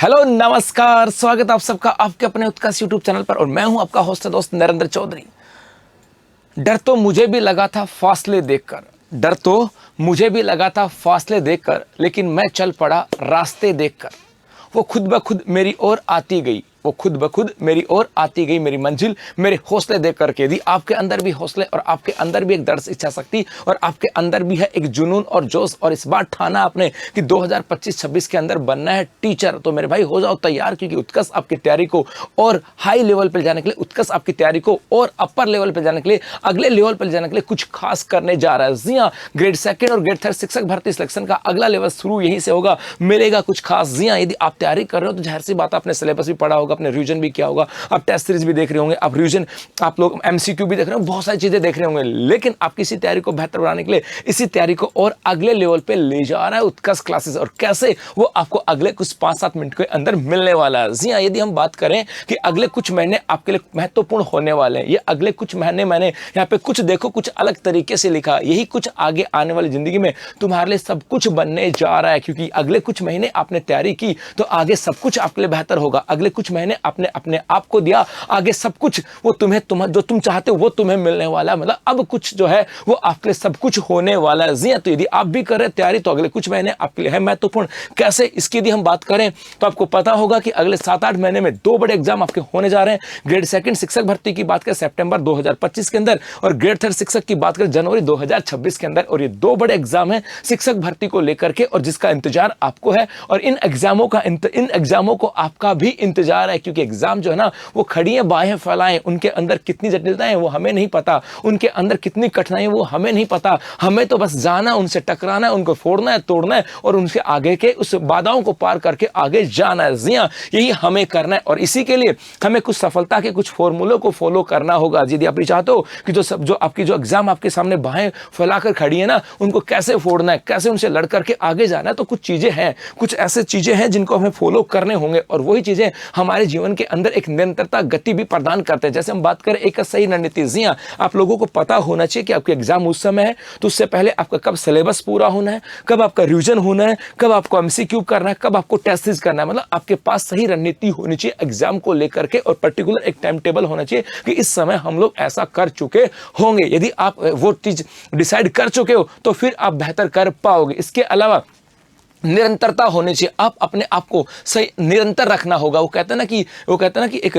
Hello नमस्कार, स्वागत है आप सबका आपके अपने उत्कर्ष यूट्यूब चैनल पर। और मैं हूं आपका होस्ट दोस्त नरेंद्र चौधरी। डर तो मुझे भी लगा था फासले देखकर, लेकिन मैं चल पड़ा रास्ते देखकर। वो खुद ब खुद मेरी ओर आती गई, मेरी मंजिल मेरे हौसले देख करके। यदि आपके अंदर भी हौसले और आपके अंदर भी एक दृढ़ इच्छा शक्ति और आपके अंदर भी है एक जुनून और जोश, और इस बार ठाना आपने कि 2025-26 के अंदर बनना है टीचर, तो मेरे भाई हो जाओ तैयार, क्योंकि उत्कर्ष आपकी तैयारी को और हाई लेवल पर जाने के लिए, उत्कर्ष आपकी तैयारी को और अपर लेवल पर जाने के लिए, अगले लेवल पर जाने के लिए कुछ खास करने जा रहा है। जी हाँ, ग्रेड 2 और ग्रेड 3 शिक्षक भर्ती सिलेक्शन का अगला लेवल शुरू यहीं से होगा, मिलेगा कुछ खास। जी हाँ, यदि आप तैयारी कर रहे हो तो जाहिर सी बात, आपने सिलेबस भी पढ़ा होगा, आपने रिवीजन भी किया होगा, आप टेस्ट सीरीज भी देख रहे होंगे, आप रिवीजन, आप लोग एमसीक्यू भी देख रहे हो, बहुत सारी चीजें देख रहे होंगे। लेकिन आपकी इसी तैयारी को बेहतर बनाने के लिए, इसी तैयारी को और अगले लेवल पे ले जा रहा है उत्कर्ष क्लासेस। और कैसे, वो आपको अगले कुछ 5-7 मिनट के अंदर मिलने वाला है। जी हाँ, यदि हम बात करें कि अगले कुछ महीने आपके लिए महत्वपूर्ण होने वाले हैं, ये अगले कुछ महीने, मैंने यहाँ पे कुछ देखो कुछ अलग तरीके से लिखा, यही कुछ आगे आने वाली जिंदगी में तुम्हारे लिए सब कुछ बनने जा रहा है। क्योंकि अगले कुछ महीने आपने तैयारी की तो आगे सब कुछ आपके लिए बेहतर होगा। अगले कुछ महीने आपने अपने आप को दिया, आगे सब कुछ वो जो तुम चाहते हो वो तुम्हें मिलने वाला है। मतलब अब कुछ जो है वो आपके लिए सब कुछ होने वाला है। जी, तो यदि आप भी कर रहे हैं तैयारी तो अगले कुछ महीने आपके लिए है महत्वपूर्ण। कैसे, इसकी यदि हम बात करें तो आपको पता होगा कि अगले 7-8 महीने में 2 बड़े एग्जाम आपके होने जा रहे हैं। ग्रेड 2 शिक्षक भर्ती की बात करें सितंबर 2025 के अंदर, और ग्रेड 3 शिक्षक की बात करें जनवरी 2026 के अंदर। और ये 2 बड़े एग्जाम है शिक्षक भर्ती को लेकर के, और जिसका इंतजार आपको है, और इन एग्जामों को आपका भी इंतजार है। क्योंकि एग्जाम जो है ना, वो खड़ियां बाहें फैलाएं, उनके अंदर कितनी जटिलताएं वो हमें नहीं पता, उनके अंदर कितनी कठिनाई वो हमें नहीं पता। हमें तो बस जाना, उनसे टकराना है, उनको फोड़ना है, तोड़ना है, और उनसे आगे के उस बाधाओं को पार करके आगे जाना है। जी हाँ, यही हमें करना है, और इसी के लिए हमें कुछ सफलता के कुछ फॉर्मूलों को फॉलो करना होगा। यदि आप चाहते हो कि जो आपकी जो एग्जाम आपके सामने बाहें फैलाकर खड़ी है ना, उनको कैसे फोड़ना है, कैसे उनसे लड़ करके आगे जाना है, तो कुछ चीजें हैं, कुछ ऐसे चीजें हैं जिनको हमें फॉलो करने होंगे, और वही चीजें हमारे जीवन के अंदर एक निरंतरता गति भी प्रदान करते हैं। जैसे हम बात करें एक सही रणनीति, जी हाँ, आप लोगों को पता होना चाहिए कि आपके एग्जाम उस समय है, तो उससे पहले आपका कब सिलेबस पूरा होना है, कब आपका रिवीजन होना है, कब आपको एमसीक्यू करना है, कब आपको टेस्ट सीरीज करना है। मतलब आपके पास सही रणनीति होनी चाहिए एग्जाम को लेकर के, और पर्टिकुलर एक टाइम टेबल होना चाहिए कि इस समय हम लोग ऐसा कर चुके होंगे। यदि आप वो चीज डिसाइड कर चुके हो तो फिर आप बेहतर कर पाओगे। इसके अलावा निरंतरता होनी चाहिए, आप अपने आप को सही निरंतर रखना होगा। वो कहते हैं ना कि एक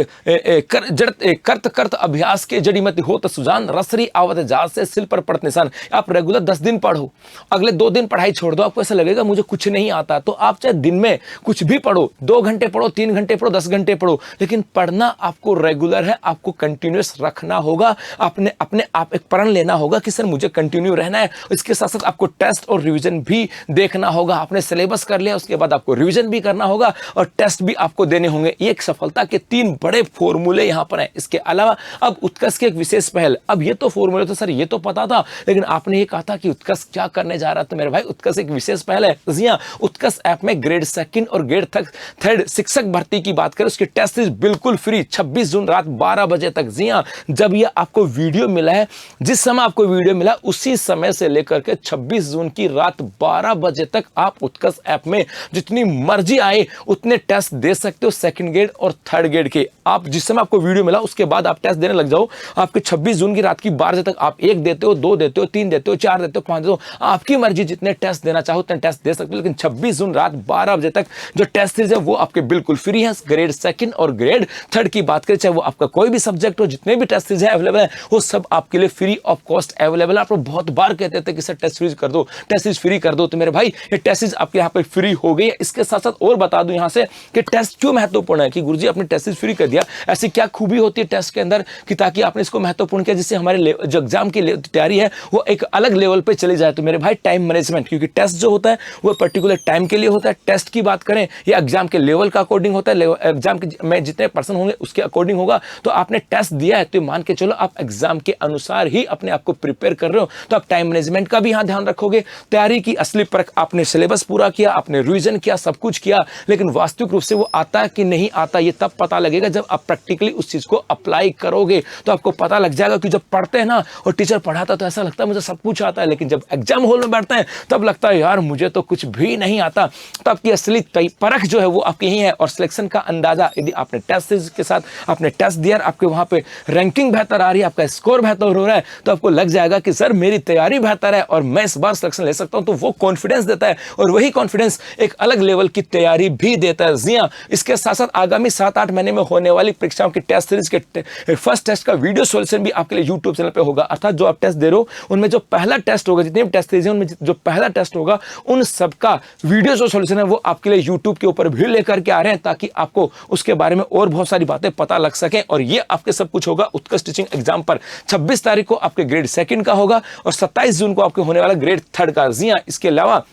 करत अभ्यास के जड़ी मत हो तो सुजान, रसरी आवत जहाज से सिल पर पड़त निशान। आप रेगुलर 10 दिन पढ़ो, अगले 2 दिन पढ़ाई छोड़ दो, आपको ऐसा लगेगा मुझे कुछ नहीं आता। तो आप चाहे दिन में कुछ भी पढ़ो, 2 घंटे पढ़ो, 3 घंटे पढ़ो, 10 घंटे पढ़ो, लेकिन पढ़ना आपको रेगुलर है, आपको कंटिन्यूस रखना होगा। अपने आप एक प्रण लेना होगा कि सर मुझे कंटिन्यू रहना है। इसके साथ साथ आपको टेस्ट और रिविजन भी देखना होगा। आपने सिलेबस कर लिया, उसके बाद आपको रिवीजन भी करना होगा और टेस्ट भी आपको देने होंगे। ये एक सफलता के 3 बड़े फॉर्मूले यहां पर हैं। इसके अलावा अब उत्कर्ष की एक विशेष पहल, अब ये तो फॉर्मूले तो सर ये तो पता था, लेकिन आपने ये कहा था कि उत्कर्ष क्या करने जा रहा था। मेरे भाई, उत्कर्ष एक विशेष पहल है। जी हां, उत्कर्ष ऐप में ग्रेड 2 और ग्रेड 3 शिक्षक भर्ती की बात करें, उसकी टेस्ट सीरीज बिल्कुल फ्री 26 जून रात 12 बजे तक। जी हां, जब ये आपको वीडियो मिला है, जिस समय आपको वीडियो मिला उसी समय से लेकर के 26 जून की रात 12 बजे तक आप उत्कर्ष ऐप में जितनी मर्जी आए उतने टेस्ट दे सकते हो, 2nd ग्रेड और 3rd ग्रेड के। आप जिस समय आपको वीडियो मिला उसके बाद आप टेस्ट देने लग जाओ। आपके 26 जून की रात की 12 बजे तक आप 1 देते हो, 2 देते हो, 3 देते हो, 4 देते हो, 5 देते हो, आपकी मर्जी, जितने टेस्ट देना चाहो उतने टेस्ट दे सकते हो। लेकिन 26 जून रात 12 बजे तक जो टेस्ट सीरीज है वो आपके बिल्कुल फ्री है। ग्रेड 2 और ग्रेड 3 की बात करें, चाहे वो आपका कोई भी सब्जेक्ट हो, जितने भी टेस्ट सीरीज है अवेलेबल है, वो सब आपके लिए फ्री ऑफ कॉस्ट अवेलेबल है। आप लोग बहुत बार कहते थे कि सर टेस्ट सीरीज कर दो, टेस्ट सीरीज फ्री कर दो, तो मेरे भाई ये टेस्ट सीरीज आपके यहाँ पे फ्री हो गई है। इसके साथ साथ और बता दूं यहां से कि टेस्ट क्यों महत्वपूर्ण है, कि गुरुजी आपने टेस्ट सीरीज फ्री कर दिया, ऐसी क्या खूबी होती है टेस्ट के अंदर कि ताकि आपने इसको महत्वपूर्ण किया, जिससे हमारे जो एग्जाम की तैयारी है वो एक अलग लेवल पे चली जाए। तो मेरे भाई, टाइम मैनेजमेंट, क्योंकि टेस्ट जो होता है वो पर्टिकुलर टाइम के लिए होता है। टेस्ट की बात करें, ये एग्जाम के लेवल का अकॉर्डिंग होता है, एग्जाम में जितने पर्सन होंगे उसके अकॉर्डिंग होगा। तो आपने टेस्ट दिया है तो मान के चलो आप एग्जाम के अनुसार ही अपने आप को प्रिपेयर कर रहे हो, तो आप टाइम मैनेजमेंट का भी यहां ध्यान रखोगे। तैयारी की असली परख, आपने सिलेबस पूरा पूरा किया, आपने रिवीजन किया, सब कुछ किया, लेकिन वास्तविक रूप से वो आता कि नहीं आता ये तब पता लगेगा जब आप प्रैक्टिकली उस चीज को अप्लाई करोगे। तो आपको पता लग जाएगा कि जब पढ़ते हैं ना और टीचर पढ़ाता तो ऐसा लगता है मुझे सब कुछ आता है, लेकिन जब एग्जाम हॉल में बैठते हैं तब लगता है यार मुझे तो कुछ भी नहीं आता। तब की असली परख जो है वो आपकी यही है। और सिलेक्शन का अंदाजा, यदि आपने टेस्ट सीरीज के साथ आपने टेस्ट दिया, आपके वहां पे रैंकिंग बेहतर आ रही है, आपका स्कोर बेहतर हो रहा है, तो आपको लग जाएगा कि सर मेरी तैयारी बेहतर है और मैं इस बार सिलेक्शन ले सकता हूं। तो वो कॉन्फिडेंस देता है और वही कॉन्फिडेंस एक अलग लेवल की तैयारी भी देता है। जी हां, इसके साथ साथ आगामी 7-8 महीने में होने वाली परीक्षाओं की टेस्ट सीरीज के फर्स्ट टेस्ट का वीडियो सॉल्यूशन भी आपके लिए यूट्यूब चैनल पे होगा। अर्थात जो आप टेस्ट दे रहे हो उनमें जो पहला टेस्ट होगा, जितने भी टेस्ट सीरीज हैं उनमें जो पहला टेस्ट होगा उन सबका वीडियो जो सॉल्यूशन है वो आपके लिए यूट्यूब के ऊपर भी लेकर के आ रहे हैं, ताकि आपको उसके बारे में और बहुत सारी बातें पता लग सके। और ये आपके सब कुछ होगा उत्कृष्ट टीचिंग एग्जाम पर। 26 तारीख को आपके ग्रेड 2 का होगा और 27 जून को आपके होने वाला ग्रेड 3 का। जी हां, इसके अलावा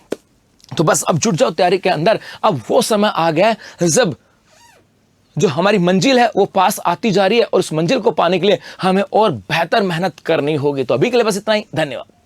तो बस अब जुट जाओ तैयारी के अंदर। अब वो समय आ गया है जब जो हमारी मंजिल है वो पास आती जा रही है और उस मंजिल को पाने के लिए हमें और बेहतर मेहनत करनी होगी। तो अभी के लिए बस इतना ही, धन्यवाद।